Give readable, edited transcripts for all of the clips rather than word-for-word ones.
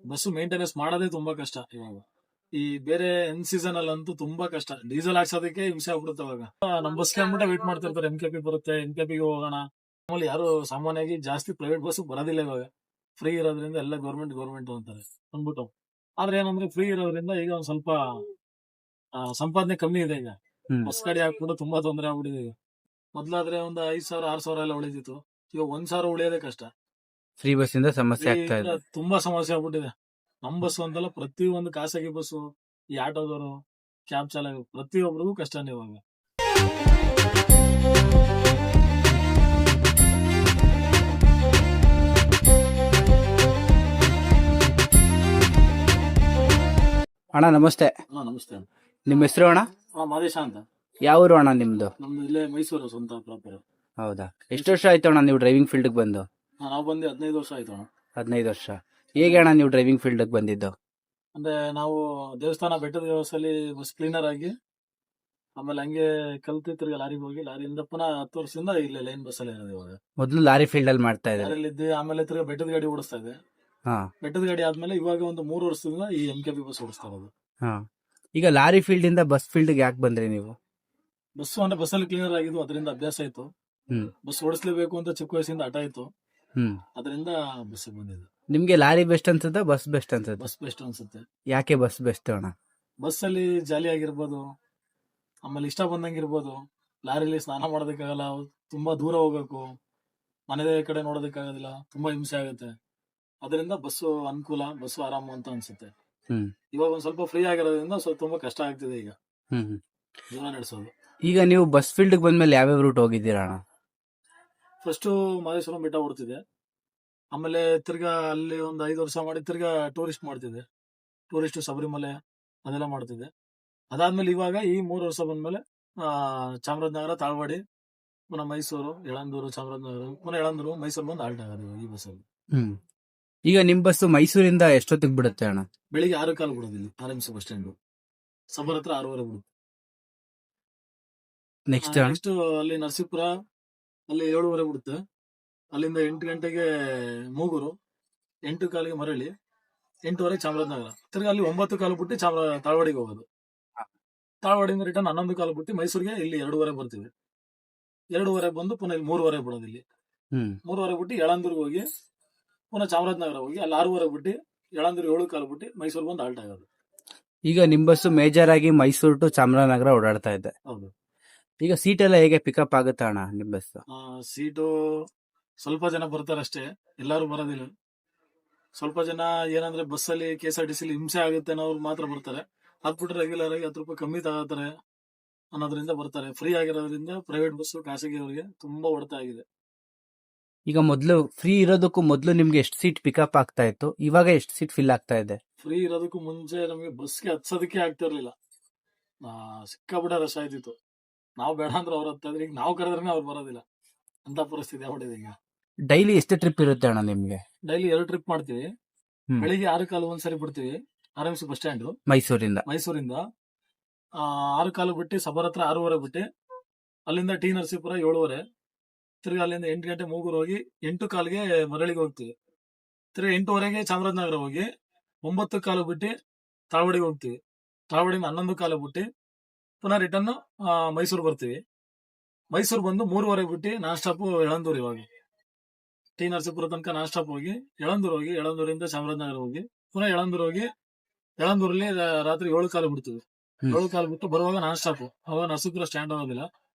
Bus maintenance ಮಾಡೋದೇ ತುಂಬಾ ಕಷ್ಟ ಇವಾಗ. ಈ ಬೇರೆ ಎನ್ ಸೀಸನ್ ಅಲ್ಲಂತೂ ತುಂಬಾ ಕಷ್ಟ, ಡೀಸೆಲ್ ಹಾಕ್ಸೋದಕ್ಕೆ ಹಿಂಸೆ ಆಗ್ಬಿಡುತ್ತೆ ಅವಾಗ. ನಮ್ ಬಸ್ಗೆ ಅಂದ್ಬಿಟ್ಟೆ ವೇಟ್ ಮಾಡ್ತಿರ್ತಾರೆ, MKP ಬರುತ್ತೆ, MKP ಗೆ ಹೋಗೋಣ. ಆಮೇಲೆ ಯಾರು ಸಾಮಾನ್ಯವಾಗಿ ಜಾಸ್ತಿ ಪ್ರೈವೇಟ್ ಬಸ್ ಬರೋದಿಲ್ಲ ಇವಾಗ. ಫ್ರೀ ಇರೋದ್ರಿಂದ ಎಲ್ಲ ಗೌರ್ಮೆಂಟ್ ಅಂತಾರೆ ಅಂದ್ಬಿಟ್ಟು. ಆದ್ರೆ ಏನಂದ್ರೆ ಫ್ರೀ ಇರೋದ್ರಿಂದ ಈಗ ಒಂದ್ ಸ್ವಲ್ಪ ಸಂಪಾದನೆ ಕಮ್ಮಿ ಇದೆ ಈಗ. ಹ್ಮ್ ಬಸ್ ಗಾಡಿ ಹಾಕ್ಬಿಟ್ಟು ತುಂಬಾ ತೊಂದರೆ ಆಗ್ಬಿಟ್ಟಿದೆ ಈಗ. ಮೊದ್ಲಾದ್ರೆ ಒಂದು 5,000 6,000 ಎಲ್ಲ ಉಳಿದಿತ್ತು. ಈಗ 1,000 ಉಳಿಯೋದೇ ಕಷ್ಟ. ಫ್ರೀ ಬಸ್ ಇಂದ ಸಮಸ್ಯೆ ಆಗ್ತಾ ಈಗ ಇದೆ. ತುಂಬಾ ಸಮಸ್ಯೆ ಆಗ್ಬಿಟ್ಟಿದೆ. ನಮ್ ಬಸ್ ಅಂತಲ್ಲ, ಪ್ರತಿ ಒಂದು ಖಾಸಗಿ ಬಸ್ಸು, ಈ ಆಟೋದವರು, ಕ್ಯಾಬ್ ಚಾಲಕ, ಪ್ರತಿಯೊಬ್ಬರಿಗೂ ಕಷ್ಟನೇ ಇವಾಗ. ಅಣ್ಣ ನಮಸ್ತೆ. ನಮಸ್ತೆ. ನಿಮ್ಮ ಹೆಸರು ಅಣ್ಣ? ಮಾದೇಶ ಅಂತ. ಯಾವ ಊರು ಅಣ್ಣ ನಿಮ್ದು? ನಮ್ದು ಇಲ್ಲೇ ಮೈಸೂರು ಸ್ವಂತ ಪ್ರಾಪರ್. ಹೌದಾ, ಎಷ್ಟು ವರ್ಷ ಆಯ್ತು ಅಣ್ಣ ನೀವು ಡ್ರೈವಿಂಗ್ ಫೀಲ್ಡ್ ಬಂದು? ನಾವು ಬಂದು 15 ವರ್ಷ ಆಯ್ತು ಅಣ್ಣ. 15 ವರ್ಷ. ಹೇಗೆ ಅಣ್ಣ ನೀವು ಡ್ರೈವಿಂಗ್ ಫೀಲ್ಡ್ ಬಂದಿದ್ದು? ಅಂದ್ರೆ ನಾವು ದೇವಸ್ಥಾನ ಬೆಟ್ಟದ ವ್ಯವಸ್ಥೆಯಲ್ಲಿ ಬಸ್ ಕ್ಲೀನರ್ ಆಗಿ, ಆಮೇಲೆ ಹಂಗೆ ಕಲ್ತು ತಿರ್ಗಿ ಲಾರಿಗೆ ಹೋಗಿ, ಲಾರಿಯಿಂದ ಪುನಃ 10 ವರ್ಷದಿಂದ ಇಲ್ಲೇ ಲೈನ್ ಬಸ್ ಅಲ್ಲಿ ಇರೋದು ಇವಾಗ. ಮೊದಲು ಲಾರಿ ಫೀಲ್ಡ್ ಅಲ್ಲಿ ಮಾಡ್ತಾ ಇದ್ದಾರೆ. ಲಾರಿಯಲ್ಲಿ ಇದ್ದೆ, ಆಮೇಲೆ ತಿರ್ಗಿ ಬೆಟ್ಟದ ಗಾಡಿ ಓಡಿಸ್ತಾ ಇದೆ. ಹಾ ಬೆಟ್ಟದ ಗಾಡಿ ಆದ್ಮೇಲೆ ಇವಾಗ ಒಂದು 3 ವರ್ಷದಿಂದ ಈ MKP ಬಸ್ ಓಡಿಸ್ತಾ ಇರೋದು. ಹಾ. ಈಗ ಲಾರಿ ಫೀಲ್ಡ್ ಇಂದ ಬಸ್ ಫೀಲ್ಡ್ ಯಾಕೆ ಬಂದ್ರಿ ನೀವು? ಬಸ್ ಅಂದ್ರೆ ಬಸ್ಸಲ್ಲಿ ಕ್ಲೀನರ್ ಆಗಿದ್ದು, ಅದರಿಂದ ಅಭ್ಯಾಸ ಆಯ್ತು. ಹ್ಮ್ ಬಸ್ ಓಡಿಸ್ಲೇಬೇಕು ಅಂತ ಚಿಕ್ಕ ವಯಸ್ಸಿಂದ ಹಠ ಆಯ್ತು, ಹ್ಮ್. ಅದರಿಂದ ಬಸ್ ಬಂದಿದ್ದು. ನಿಮ್ಗೆ ಲಾರಿ ಬೆಸ್ಟ್ ಅನ್ಸುತ್ತಾ ಬಸ್ ಬೆಸ್ಟ್ ಅನ್ಸುತ್ತೆ? ಬಸ್ ಬೆಸ್ಟ್ ಅನ್ಸುತ್ತೆ. ಯಾಕೆ ಬಸ್ ಬೆಸ್ಟ್ ಅಣ್ಣ? ಬಸ್ ಅಲ್ಲಿ ಜಾಲಿ ಆಗಿರ್ಬೋದು, ಆಮೇಲೆ ಇಷ್ಟ ಬಂದಂಗಿರ್ಬೋದು. ಲಾರಿಲಿ ಸ್ನಾನ ಮಾಡೋದಕ್ಕಾಗಲ್ಲ, ತುಂಬಾ ದೂರ ಹೋಗ್ಬೇಕು, ಮನೆ ಕಡೆ ನೋಡೋದಕ್ಕಾಗೋದಿಲ್ಲ, ತುಂಬಾ ಹಿಂಸೆ ಆಗುತ್ತೆ. ಅದರಿಂದ ಬಸ್ಸು ಅನುಕೂಲ, ಬಸ್ಸು ಆರಾಮು ಅಂತ ಅನ್ಸುತ್ತೆ. ಹ್ಮ್ ಇವಾಗ ಒಂದ್ ಸ್ವಲ್ಪ ಫ್ರೀ ಆಗಿರೋದ್ರಿಂದ ಸ್ವಲ್ಪ ತುಂಬಾ ಕಷ್ಟ ಆಗ್ತಿದೆ ಈಗ ಹ್ಮ್ ಹ್ಮ್. ಜೀವನ ನಡೆಸೋದು. ಈಗ ನೀವು ಬಸ್ ಫೀಲ್ಡ್ ಬಂದ್ಮೇಲೆ ಯಾವ್ಯಾವ ರೂಟ್ ಹೋಗಿದ್ದೀರಾ ಅಣ್ಣ? ಫಸ್ಟ್ ಮಹದೇಶ್ವರಂ ಬೆಟ್ಟ ಓಡ್ತಿದೆ, ಆಮೇಲೆ ತಿರ್ಗಾ ಅಲ್ಲಿ ಒಂದು 5 ವರ್ಷ ಮಾಡಿ ತಿರ್ಗಾ ಟೂರಿಸ್ಟ್ ಮಾಡ್ತಿದ್ದೆ. ಟೂರಿಸ್ಟ್ ಶಬರಿಮಲೆ ಅದೆಲ್ಲ ಮಾಡ್ತಿದ್ದೆ. ಅದಾದ್ಮೇಲೆ ಇವಾಗ ಈ 3 ವರ್ಷ ಬಂದ್ಮೇಲೆ ಚಾಮರಾಜನಗರ, ತಾಳ್ವಾಡಿ, ಪುನಃ ಮೈಸೂರು, ಯಳಂದೂರು, ಚಾಮರಾಜನಗರ, ಪುನಃ ಯಳಂದೂರು, ಮೈಸೂರು ಬಂದು ಆಲ್ಟ್ ಆಗೋದು ಈ ಬಸ್ಸಲ್ಲಿ. ಹ್ಮ್. ಈಗ ನಿಮ್ ಬಸ್ ಮೈಸೂರಿಂದ ಎಷ್ಟೊತ್ತಿಗೆ ಬಿಡುತ್ತೆ ಅಣ್ಣ? ಬೆಳಿಗ್ಗೆ 6:15 ಬಿಡೋದಿಲ್ಲ, RMC ಬಸ್ ಸ್ಟ್ಯಾಂಡ್ ಸಬರ್ ಹತ್ರ 6:15 ಬಿಡುತ್ತೆ. ನೆಕ್ಸ್ಟ್ ನೆಕ್ಸ್ಟ್ ಅಲ್ಲಿ ನರಸೀಪುರ, ಅಲ್ಲಿ 7:15 ಬಿಡುತ್ತೆ. ಅಲ್ಲಿಂದ 8 ಗಂಟೆಗೆ ಮೂಗೂರು, 8:15 ಮರಳಿ, 8:15 ಚಾಮರಾಜನಗರ, ತಿರ್ಗಿ ಅಲ್ಲಿ 9:15 ಬಿಟ್ಟು ತಾಳ್ವಾಡಿಗೆ ಹೋಗೋದು. ತಾಳ್ವಾಡಿಯಿಂದ ರಿಟರ್ನ್ 11:15 ಬಿಟ್ಟು ಮೈಸೂರಿಗೆ ಇಲ್ಲಿ 2:15 ಬರ್ತೀವಿ. 2:15 ಬಂದು ಪುನಃ ಇಲ್ಲಿ 3:15 ಬಿಡೋದು. ಇಲ್ಲಿ 3:15 ಬಿಟ್ಟು ಯಳಂದೂರ್ಗೆ ಹೋಗಿ ಪುನಃ ಚಾಮರಾಜನಗರ ಹೋಗಿ ಅಲ್ಲಿ 6:15 ಬಿಟ್ಟು ಯಳಂದೂರು 7:15 ಬಿಟ್ಟು ಮೈಸೂರು ಬಂದು ಆಲ್ಟ್ ಆಗೋದು. ಈಗ ನಿಮ್ ಬಸ್ ಮೇಜರ್ ಆಗಿ ಮೈಸೂರು ಟು ಚಾಮರಾಜನಗರ ಓಡಾಡ್ತಾ ಇದೆ. ಹೌದು. ಈಗ ಸೀಟ್ ಎಲ್ಲ ಹೇಗೆ ಪಿಕಪ್ ಆಗುತ್ತಾ ಅಣ್ಣ ನಿಮ್ ಬಸ್? ಸೀಟು ಸ್ವಲ್ಪ ಜನ ಬರ್ತಾರೆ ಅಷ್ಟೇ, ಎಲ್ಲಾರು ಬರೋದಿಲ್ಲ. ಸ್ವಲ್ಪ ಜನ ಏನಂದ್ರೆ ಬಸ್ಸಲ್ಲಿ KSRTC ಹಿಂಸೆ ಆಗುತ್ತೆ ಅನ್ನೋರು ಮಾತ್ರ ಬರ್ತಾರೆ. ಅದ್ಬಿಟ್ರೆ ರೆಗ್ಯುಲರ್ ಆಗಿ 10 ರೂಪಾಯಿ ಕಮ್ಮಿ ತಗೋತಾರೆ ಅನ್ನೋದ್ರಿಂದ ಬರ್ತಾರೆ. ಫ್ರೀ ಆಗಿರೋದ್ರಿಂದ ಪ್ರೈವೇಟ್ ಬಸ್ ಖಾಸಗಿಯವರಿಗೆ ತುಂಬಾ ಹೊಡೆತ ಆಗಿದೆ. ಈಗ ಮೊದಲು ಫ್ರೀ ಇರೋದಕ್ಕೂ ಮೊದಲು ನಿಮ್ಗೆ ಎಷ್ಟು ಸೀಟ್ ಪಿಕಪ್ ಆಗ್ತಾ ಇತ್ತು, ಇವಾಗ ಎಷ್ಟು ಸೀಟ್ ಫಿಲ್ ಆಗ್ತಾ ಇದೆ? ಫ್ರೀ ಇರೋದಕ್ಕೂ ಮುಂಚೆ ನಮಗೆ ಬಸ್ಗೆ ಹತ್ಸೋದಕ್ಕೆ ಆಗ್ತಿರ್ಲಿಲ್ಲ, ಸಿಕ್ಕಾಬಿಡ ರಶ್ ಆಯ್ತಿತ್ತು. ನಾವು ಬೇಡ ಅಂದ್ರೆ ಅವ್ರು ಹತ್ತಿದ್ರೆ, ಈಗ ನಾವು ಕರೆದ್ರೆ ಅವ್ರು ಬರೋದಿಲ್ಲ ಅಂತ ಪರಿಸ್ಥಿತಿ ಆಗ್ಬಿಟ್ಟಿದೆ ಈಗ. ಡೈಲಿ ಎಷ್ಟು ಟ್ರಿಪ್ ಇರುತ್ತೆ ಅಣ್ಣ ನಿಮ್ಗೆ? ಡೈಲಿ 2 ಟ್ರಿಪ್ ಮಾಡ್ತೀವಿ. ಬೆಳಿಗ್ಗೆ 6:15 ಒಂದ್ಸರಿ ಬಿಡ್ತೀವಿ RMC ಬಸ್ ಸ್ಟ್ಯಾಂಡ್ ಮೈಸೂರಿಂದ. 6:15 ಬಿಟ್ಟು ಸಬರ್ ಹತ್ರ 6:15 ಬಿಟ್ಟು ಅಲ್ಲಿಂದ ಟಿ ನರಸೀಪುರ 7:15, ತಿರ್ಗಿ ಅಲ್ಲಿಂದ 8 ಗಂಟೆ ಮೂಗೂರು ಹೋಗಿ 8:15ಗೆ ಮರಳಿಗೆ ಹೋಗ್ತೀವಿ. ತಿರ್ಗಿ 8:15ಗೆ ಚಾಮರಾಜನಗರ ಹೋಗಿ 9:15 ಬಿಟ್ಟು ತಾಳ್ವಾಡಿಗೆ ಹೋಗ್ತೀವಿ. ತಾಳ್ವಾಡಿಯಿಂದ 11:15 ಬಿಟ್ಟು ಪುನಃ ರಿಟರ್ನ್ ಮೈಸೂರು ಬರ್ತೀವಿ. ಮೈಸೂರು ಬಂದು 3:15 ಬಿಟ್ಟು ನಾನ್ ಸ್ಟಾಪ್ ಯಳಂದೂರು. ಇವಾಗ ಟಿ ನರಸೀಪುರ ತನಕ ನಾನ್ ಸ್ಟಾಪ್ ಹೋಗಿ ಯಳಂದೂರು ಹೋಗಿ, ಯಳಂದೂರಿಂದ ಚಾಮರಾಜನಗರ ಹೋಗಿ ಪುನಃ ಯಳಂದೂರು ಹೋಗಿ, ಯಳಂದೂರಲ್ಲಿ ರಾತ್ರಿ 7:15 ಬಿಡ್ತೀವಿ. 7:15 ಬಿಟ್ಟು ಬರುವಾಗ ನಾನ್ ಸ್ಟಾಪ್. ಅವಾಗ ನರಸೀಪುರ ಸ್ಟ್ಯಾಂಡ್ ಆಗೋದಿಲ್ಲ,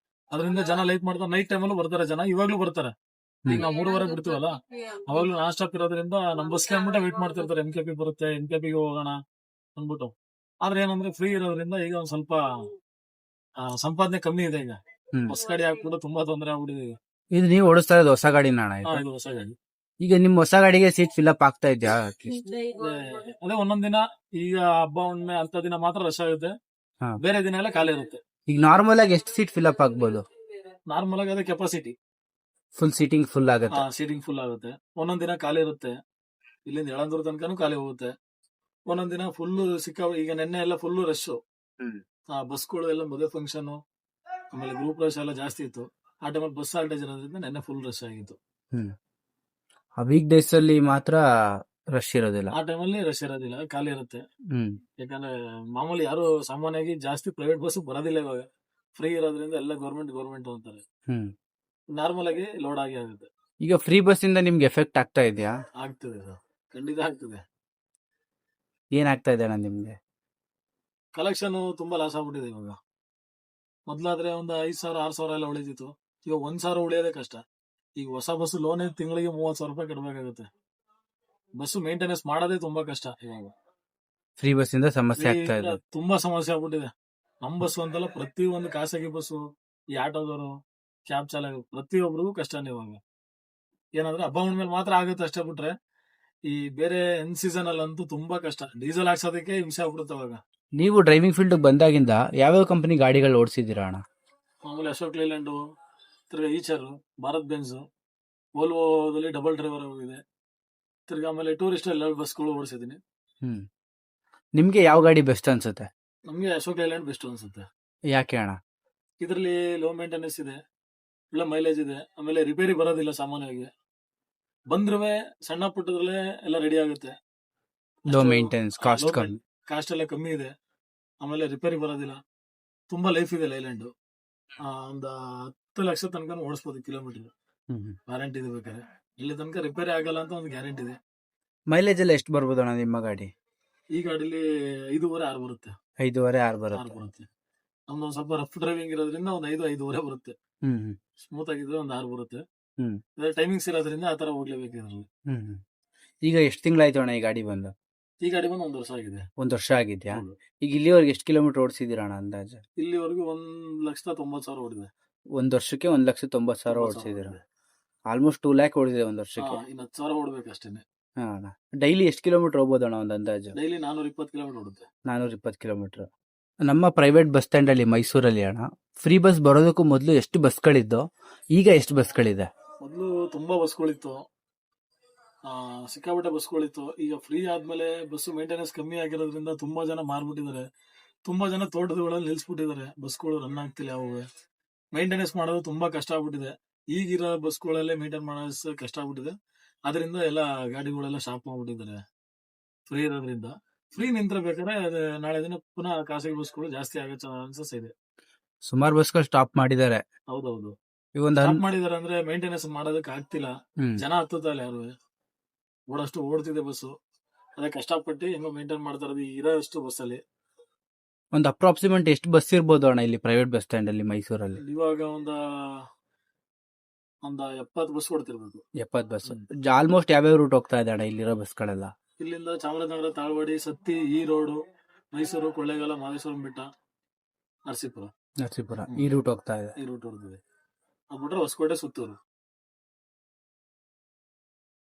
ಅದರಿಂದ ಜನ ಲೈಟ್ ಮಾಡ್ತಾರೆ. ನೈಟ್ ಟೈಮಲ್ಲೂ ಬರ್ತಾರೆ ಜನ, ಇವಾಗ್ಲೂ ಬರ್ತಾರೆ. ಈಗ ನಾವು 3:15 ಬಿಡ್ತೀವಲ್ಲ, ಅವಾಗ್ಲೂ ನಾನ್ ಸ್ಟಾಪ್ ಇರೋದ್ರಿಂದ ನಮ್ ಬಸ್ಗೆ ಅಂದ್ಬಿಟ್ಟು ವೇಟ್ ಮಾಡ್ತಿರ್ತಾರೆ. MKP ಬರುತ್ತೆ, MKP ಗೆ ಹೋಗೋಣ ಅಂದ್ಬಿಟ್ಟು. ಆದ್ರೆ ಏನಂದ್ರೆ ಫ್ರೀ ಇರೋದ್ರಿಂದ ಈಗ ಒಂದ್ ಸ್ವಲ್ಪ ಸಂಪಾದನೆ ಕಮ್ಮಿ ಇದೆ ಈಗ. ಬಸ್ ಗಾಡಿ ಹಾಕ್ಬಿಟ್ಟು ತುಂಬಾ ತೊಂದರೆ ಆಗ್ಬಿಟ್ಟಿದೆ. ಇದು ನೀವು ಓಡಿಸ್ತಾ ಇರೋದು ಹೊಸ ಗಾಡಿನ ಅಣ್ಣ? ಇದು ಹೊಸ ಗಾಡಿ. ಈಗ ನಿಮ್ ಹೊಸ ಗಾಡಿಗೆ ಸೀಟ್ ಫಿಲ್ ಅಪ್ ಆಗ್ತಾ ಇದೆಯಾ? ಅದೇ ಒಂದೊಂದ್ ದಿನ, ಈಗ ಹಬ್ಬ ಹುಣ್ಣಿಮೆ ಅಂತ ದಿನ ಮಾತ್ರ ರಶ್ ಆಗುತ್ತೆ, ಹಾ. ಬೇರೆ ದಿನ ಎಲ್ಲ ಖಾಲಿ ಇರುತ್ತೆ. ಈಗ ನಾರ್ಮಲ್ ಆಗಿ ಎಷ್ಟು ಸೀಟ್ ಫಿಲ್ ಅಪ್ ಆಗ್ಬೋದು? ನಾರ್ಮಲ್ ಆಗಿ ಅದೇ ಕೆಪಾಸಿಟಿ, ಫುಲ್ ಸೀಟಿಂಗ್ ಫುಲ್ ಆಗುತ್ತೆ. ಸೀಟಿಂಗ್ ಫುಲ್ ಆಗುತ್ತೆ. ಒಂದೊಂದ್ ದಿನ ಖಾಲಿ ಇರುತ್ತೆ, ಇಲ್ಲಿಂದ ಯಳಂದೂರು ತನಕನೂ ಖಾಲಿ ಹೋಗುತ್ತೆ. ಒಂದೊಂದ್ ದಿನ ಫುಲ್ ಈಗ ನೆನ್ನೆ ಎಲ್ಲ ಫುಲ್ ರಶ್. ಬಸ್ಗಳು ಎಲ್ಲ ಮದುವೆ ಫಂಕ್ಷನ್, ಆಮೇಲೆ ಗ್ರೂಪ್ ರಶ್ ಎಲ್ಲ ಜಾಸ್ತಿ ಇತ್ತು. ಆ ಟೈಮಲ್ಲಿ ಬಸ್ ಶಾರ್ಟೇಜ್ ಇರೋದ್ರಿಂದ ನೆನ್ನೆ ಫುಲ್ ರಶ್ ಆಗಿತ್ತು. ಆ ವೀಕ್ ಡೇಸ್ ಅಲ್ಲಿ ಮಾತ್ರ ರಶ್ ಇರೋದಿಲ್ಲ. ಆ ಟೈಮಲ್ಲಿ ರಶ್ ಇರೋದಿಲ್ಲ, ಖಾಲಿ ಇರುತ್ತೆ. ಹ್ಮ್ ಯಾಕಂದ್ರೆ ಮಾಮೂಲಿ ಯಾರು ಸಾಮಾನ್ಯವಾಗಿ ಜಾಸ್ತಿ ಪ್ರೈವೇಟ್ ಬಸ್ ಬರೋದಿಲ್ಲ ಇವಾಗ. ಫ್ರೀ ಇರೋದ್ರಿಂದ ಎಲ್ಲ ಗೌರ್ಮೆಂಟ್ ಅಂತಾರೆ. ಹ್ಮ್ ನಾರ್ಮಲ್ ಆಗಿ ಲೋಡ್ ಆಗಿ ಆಗುತ್ತೆ. ಈಗ ಫ್ರೀ ಬಸ್ ಇಂದ ನಿಮ್ಗೆ ಎಫೆಕ್ಟ್ ಆಗ್ತಾ ಇದೆಯಾ? ಆಗ್ತದೆ ಸರ್, ಖಂಡಿತ ಆಗ್ತದೆ. ಏನಾಗ್ತಾ ಇದೆ ಅಣ್ಣ ನಿಮ್ಗೆ? ಕಲೆಕ್ಷನ್ ತುಂಬಾ ಲಾಸ್ ಆಗ್ಬಿಟ್ಟಿದೆ ಇವಾಗ. ಮೊದ್ಲಾದ್ರೆ ಒಂದು 5,000 6,000 ಎಲ್ಲ ಉಳಿದಿತ್ತು. ಈಗ 1,000 ಉಳಿಯೋದೇ ಕಷ್ಟ. ಈಗ ಹೊಸ ಬಸ್ ಲೋನ್ ತಿಂಗಳಿಗೆ 30,000 ರೂಪಾಯಿ ಕಟ್ಟಬೇಕಾಗುತ್ತೆ. ಬಸ್ ಮೇಂಟೆನೆನ್ಸ್ ಮಾಡೋದೇ ತುಂಬಾ ಕಷ್ಟ ಇವಾಗ. ಫ್ರೀ ಬಸ್ ಇಂದ ಸಮಸ್ಯೆ ಆಗ್ತಾ ಇದೆ. ತುಂಬಾ ಸಮಸ್ಯೆ ಆಗ್ಬಿಟ್ಟಿದೆ. ನಮ್ ಬಸ್ ಅಂತಲ್ಲ, ಪ್ರತಿ ಒಂದು ಖಾಸಗಿ ಬಸ್ಸು, ಈ ಆಟೋದವರು, ಕ್ಯಾಬ್ ಚಾಲಕ, ಪ್ರತಿಯೊಬ್ಬರಿಗೂ ಕಷ್ಟನೇ ಇವಾಗ. ಏನಂದ್ರೆ ಹಬ್ಬ ಮೇಲೆ ಮಾತ್ರ ಆಗುತ್ತೆ ಅಷ್ಟೇ, ಬಿಟ್ರೆ ಈ ಬೇರೆ ಎನ್ ಸೀಸನ್ ಅಲ್ಲಂತೂ ತುಂಬಾ ಕಷ್ಟ. ಡೀಸೆಲ್ ಹಾಕ್ಸೋದಕ್ಕೆ ಹಿಂಸೆ ಆಗ್ಬಿಡುತ್ತೆ ಅವಾಗ. ನೀವು ಡ್ರೈವಿಂಗ್ ಫೀಲ್ಡ್ ಬಂದಾಗಿಂದ ಯಾವ್ಯಾವ ಕಂಪನಿ ಗಾಡಿಗಳು ಓಡಿಸಿದ್ದೀರಾ ಅಣ್ಣ? ಮಾಮೂಲಿ ಅಶೋಕ್ ಲೇಲ್ಯಾಂಡು, ತಿರ್ಗಾ ಈಚರ್, ಭಾರತ್ ಬೆನ್ಸ್, ವೋಲ್ವೋದಲ್ಲಿ ಡಬಲ್ ಡ್ರೈವರ್ ಇದೆ. ತಿರ್ಗಾ ಆಮೇಲೆ ಟೂರಿಸ್ಟ್ ಎಲ್ಲ ಬಸ್ಗಳು ಓಡಿಸಿದೀನಿ. ಹ್ಮ್ ನಿಮ್ಗೆ ಯಾವ ಗಾಡಿ ಬೆಸ್ಟ್ ಅನ್ಸುತ್ತೆ? ನಮ್ಗೆ ಅಶೋಕ್ ಲೇಲ್ಯಾಂಡ್ ಬೆಸ್ಟ್ ಅನ್ಸುತ್ತೆ. ಯಾಕೆ ಅಣ್ಣ? ಇದರಲ್ಲಿ ಲೋ ಮೇಂಟೆನೆನ್ಸ್ ಇದೆ, ಒಳ್ಳೆ ಮೈಲೇಜ್ ಇದೆ, ಆಮೇಲೆ ರಿಪೇರಿ ಬರೋದಿಲ್ಲ ಸಾಮಾನ್ಯವಾಗಿ. ಬಂದ್ರೂ ಸಣ್ಣ ಪುಟ್ಟದ್ರಲ್ಲೇ ಎಲ್ಲ ರೆಡಿ ಆಗುತ್ತೆ. ಲೋ ಮೇಂಟೆನೆನ್ಸ್, ಕಾಸ್ಟ್ ಕಮ್ಮಿ. ಕಾಸ್ಟ್ ಎಲ್ಲ ಕಮ್ಮಿ ಇದೆ, ಆಮೇಲೆ ರಿಪೇರಿ ಬರೋದಿಲ್ಲ. ತುಂಬಾ ಲೈಫ್ ಇದೆ ಲೈಲ್ಯಾಂಡ್. ಒಂದು 10 ಲಕ್ಷ ತನಕ ಓಡಿಸ್ಬೋದು ಕಿಲೋಮೀಟರ್. ವ್ಯಾರಂಟಿ ಇದೆ. ಬೇಕಾದ್ರೆ ಇಲ್ಲಿ ತನಕ ರಿಪೇರಿ ಆಗಲ್ಲ ಅಂತ ಒಂದು ಗ್ಯಾರಂಟಿ ಇದೆ. ಮೈಲೇಜ್ ಎಲ್ಲ ಎಷ್ಟು ಬರ್ಬೋದು ಅಣ್ಣ ನಿಮ್ಮ ಗಾಡಿ? ಈ ಗಾಡಿಲಿ 5.5-6 ಬರುತ್ತೆ. 5.5-6 6 ಬರುತ್ತೆ. ಬರುತ್ತೆ. ನಮ್ದು ಸ್ವಲ್ಪ ರಫ್ ಡ್ರೈವಿಂಗ್ ಇರೋದ್ರಿಂದ ಒಂದು 5-5.5 ಬರುತ್ತೆ. ಸ್ಮೂತ್ ಆಗಿದ್ರೆ ಒಂದು 6 ಬರುತ್ತೆ. ಟೈಮಿಂಗ್ಸ್ ಇರೋದ್ರಿಂದ ಆತರ ಹೋಗ್ಲೇಬೇಕು ಇದ್ರಲ್ಲಿ. ಈಗ ಎಷ್ಟು ತಿಂಗಳಾಯ್ತು ಅಣ್ಣ ಈ ಗಾಡಿ ಬಂದು? ಈ ಗಾಡಿ ಬಂದು 1 ವರ್ಷ ಆಗಿದೆ. 1 ವರ್ಷ ಆಗಿದ್ಯಾ? ಈಗ ಇಲ್ಲಿವರೆಗೆ ಎಷ್ಟು ಕಿಲೋಮೀಟರ್ ಓಡಿಸಿದೀರ ಅಣ್ಣ ಅಂದಾಜು? ಇಲ್ಲಿವರೆಗೂ 1,90,000 ಓಡಿದೆ. 1 ವರ್ಷಕ್ಕೆ 1,90,000 ಓಡಿಸಿದೀರ. ಆಲ್ಮೋಸ್ಟ್ 2 ಲ್ಯಾಕ್ ಓಡಿದೆ 1 ವರ್ಷಕ್ಕೆ. ಇನ್ನು 10,000 ಓಡ್ಬೇಕು ಅಷ್ಟೇನೆ. ಡೈಲಿ ಎಷ್ಟು ಕಿಲೋಮೀಟರ್ ಹೋಗ್ಬೋದು ಅಣ್ಣ ಒಂದು ಅಂದಾಜು? ಡೈಲಿ 420 ಕಿಲೋಮೀಟರ್ ಓಡುತ್ತೆ. 420 ಕಿಲೋಮೀಟರ್. ನಮ್ಮ ಪ್ರೈವೇಟ್ ಬಸ್ ಸ್ಟ್ಯಾಂಡ್ ಅಲ್ಲಿ ಮೈಸೂರಲ್ಲಿ ಅಣ್ಣ, ಫ್ರೀ ಬಸ್ ಬರೋದಕ್ಕೂ ಮೊದಲು ಎಷ್ಟು ಬಸ್ಗಳಿದ್ದು, ಈಗ ಎಷ್ಟು ಬಸ್ಗಳಿದೆ? ಮೊದಲು ತುಂಬಾ ಬಸ್ಗಳಿತ್ತು, ಸಿಕ್ಕಾಪಟ್ಟೆ ಬಸ್ಗಳಿತ್ತು. ಈಗ ಫ್ರೀ ಆದ್ಮೇಲೆ ಬಸ್ ಮೇಂಟೆನೆನ್ಸ್ ಕಮ್ಮಿ ಆಗಿರೋದ್ರಿಂದ ತುಂಬಾ ಜನ ಮಾರ್ಬಿಟ್ಟಿದ್ದಾರೆ. ತುಂಬಾ ಜನ ತೋಟಗಳಲ್ಲಿ ನಿಲ್ಸ್ಬಿಟ್ಟಿದ್ದಾರೆ. ಬಸ್ಗಳು ರನ್ ಆಗ್ತಿಲ್ಲ. ಯಾವ ಮೇಂಟೆನೆನ್ಸ್ ಮಾಡೋದು ತುಂಬಾ ಕಷ್ಟ ಆಗ್ಬಿಟ್ಟಿದೆ. ಈಗಿರೋ ಬಸ್ಗಳಲ್ಲೇ ಮೇಂಟೈನ್ ಮಾಡೋದು ಕಷ್ಟ ಆಗ್ಬಿಟ್ಟಿದೆ. ಅದರಿಂದ ಎಲ್ಲ ಗಾಡಿಗಳೆಲ್ಲ ಶಾಪ್ ಮಾಡ್ಬಿಟ್ಟಿದ್ದಾರೆ ಫ್ರೀ ಇರೋದ್ರಿಂದ. ಫ್ರೀ ನಿಂತ್ರೆ ಬೇಕಾದ್ರೆ ನಾಳೆ ದಿನ ಪುನಃ ಖಾಸಗಿ ಬಸ್ಗಳು ಜಾಸ್ತಿ ಆಗೋ ಚಾನ್ಸಸ್ ಇದೆ. ಸುಮಾರು ಬಸ್ಗಳು ಸ್ಟಾಪ್ ಮಾಡಿದ್ದಾರೆ. ಹೌದೌದು, ಈಗ ಸ್ಟಾಪ್ ಮಾಡಿದಾರೆ. ಅಂದ್ರೆ ಮೇಂಟೆನೆನ್ಸ್ ಮಾಡೋದಕ್ಕೆ ಆಗ್ತಿಲ್ಲ. ಜನ ಹತ್ತುತ್ತಲ್ಲ ಯಾರು. ಓಡಷ್ಟು ಓಡ್ತಿದೆ ಬಸ್ಸು. ಅದೇ ಕಷ್ಟಪಟ್ಟು ಹೆಂಗೋ ಮೇಂಟೈನ್ ಮಾಡ್ತಾ ಇರೋದು ಇರೋಷ್ಟು ಬಸ್ಸಲ್ಲಿ. ಒಂದು ಅಪ್ರಾಕ್ಸಿಮೇಟ್ ಎಷ್ಟು ಬಸ್ ಇರ್ಬೋದು ಅಣ್ಣ ಇಲ್ಲಿ ಪ್ರೈವೇಟ್ ಬಸ್ ಸ್ಟ್ಯಾಂಡ್ ಅಲ್ಲಿ ಮೈಸೂರಲ್ಲಿ? ಇವಾಗ ಒಂದು 70 ಬಸ್ ಓಡ್ತಿರ್ಬೇಕು. 70 ಬಸ್. ಆಲ್ಮೋಸ್ಟ್ ಯಾವ್ಯಾವ ರೂಟ್ ಹೋಗ್ತಾ ಇದೆ ಅಣ್ಣ ಇಲ್ಲಿರೋ ಬಸ್ಗಳೆಲ್ಲ? ಇಲ್ಲಿಂದ ಚಾಮರಾಜನಗರ, ತಾಳ್ವಾಡಿ, ಸತ್ತಿ, ಈ ರೋಡು, ಮೈಸೂರು, ಕೊಳ್ಳೇಗಾಲ, ಮಾದೇಶ್ವರಂ ಬೆಟ್ಟ, ನರಸೀಪುರ ಈ ರೂಟ್ ಹೋಗ್ತಾ ಇದೆ. ಈ ರೂಟ್ ಹೊಡ್ತಿದೆ. ಅದ್ಬಿಟ್ರೆ ಹೊಸಕೋಟೆ, ಸುತ್ತೂರು.